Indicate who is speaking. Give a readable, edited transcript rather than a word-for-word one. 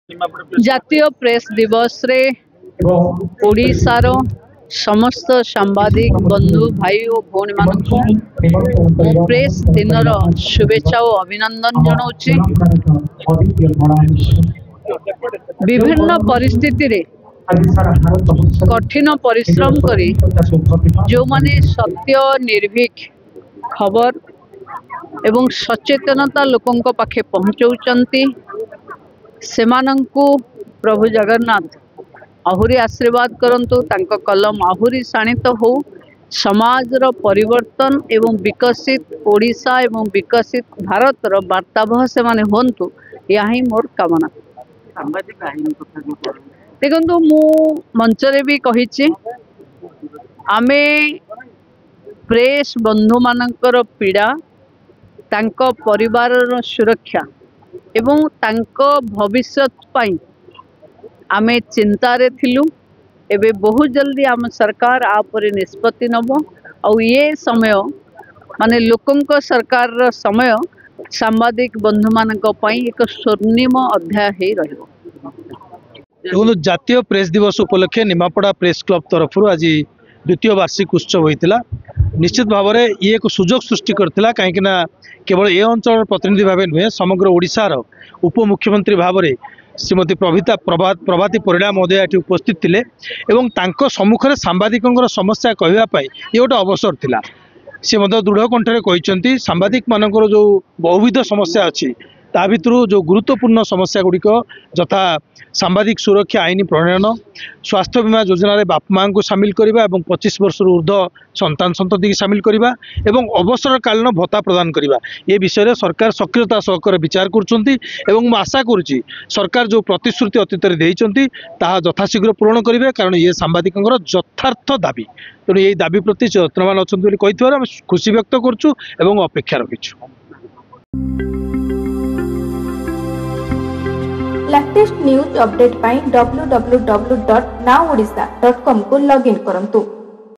Speaker 1: जातीय प्रेस दिवस रे ओडिशार समस्त सांबादिक बंधु भाई और भौणी मानू प्रेस दिन शुभेच्छा और अभिनंदन जनाऊँची। विभिन्न परिस्थिति रे कठिन परिश्रम करी जो माने सत्य निर्भीक खबर एवं सचेतनता लोकों पाखे पहुँचाउचंती सेमानंकु प्रभु जगन्नाथ आहुरी आशीर्वाद करंतु तांको कलम आहुरी शाणित हो समाज रो परिवर्तन एवं विकसित ओडिशा एवं विकसित भारत रो वार्तावह से माने होंतु यही मोर कामना। देखंतु मु मंचरे भी कहिछि आमे प्रेस बंधु मानकर पीड़ा तांको परिवार रो सुरक्षा एवं तांको भविष्यत पाई आमे चिंतारे थिलु। एबे बहुत जल्दी आम सरकार आपरे निष्पत्ति नब और ये समय माने लोकंक सरकार रो समय सांबादिक बंधु मानक पाई एक स्वर्णिम अध्याय हे रहिबो।
Speaker 2: देखो जातीय प्रेस दिवस उपलक्षे निमापड़ा प्रेस क्लब तरफ आज द्वितीय वार्षिक उत्सव होता निश्चित भाव में ये एक सुजोग सृष्टि करथिला कहीं केवल ए अंचल प्रतिनिधि भाव नुहे समग्र ओडिशार उपमुख्यमंत्री भाव में श्रीमती प्रभाती परिड़ा महोदय ये उपस्थित थिले एवं तांको सम्मुखरे सांबादिकों समस्या कहवाई ये गोटे अवसर थिला। सी दृढ़ कंठरे कहते सांबादिक मानकर जो बहुविध समस्या अच्छी ता भितर जो गुरुत्वपूर्ण समस्या गुड़िक यथा सांबादिक सुरक्षा आईन प्रणयन स्वास्थ्य बीमा योजना रे बाप माँ को सामिल करवा और 25 वर्ष ऊर्ध्व संतान संतति की सामिल करवा एवं अवसरकालीन भत्ता प्रदान करवा ये विषय में सरकार सक्रियता सहकार विचार करुँच आशा करुँची सरकार जो प्रतिश्रुति अतीत यथाशीघ्र पूरण करेंगे कारण ये सांबादिकों यथार्थ दाबी तेणु ये दाबी प्रति यत्नवान अच्छा खुशी व्यक्त करुँ और अपेक्षा रखीचु।
Speaker 3: लेटेस्ट न्यूज अपडेट पाई www.nowodisha.com को लॉगिन करंतु।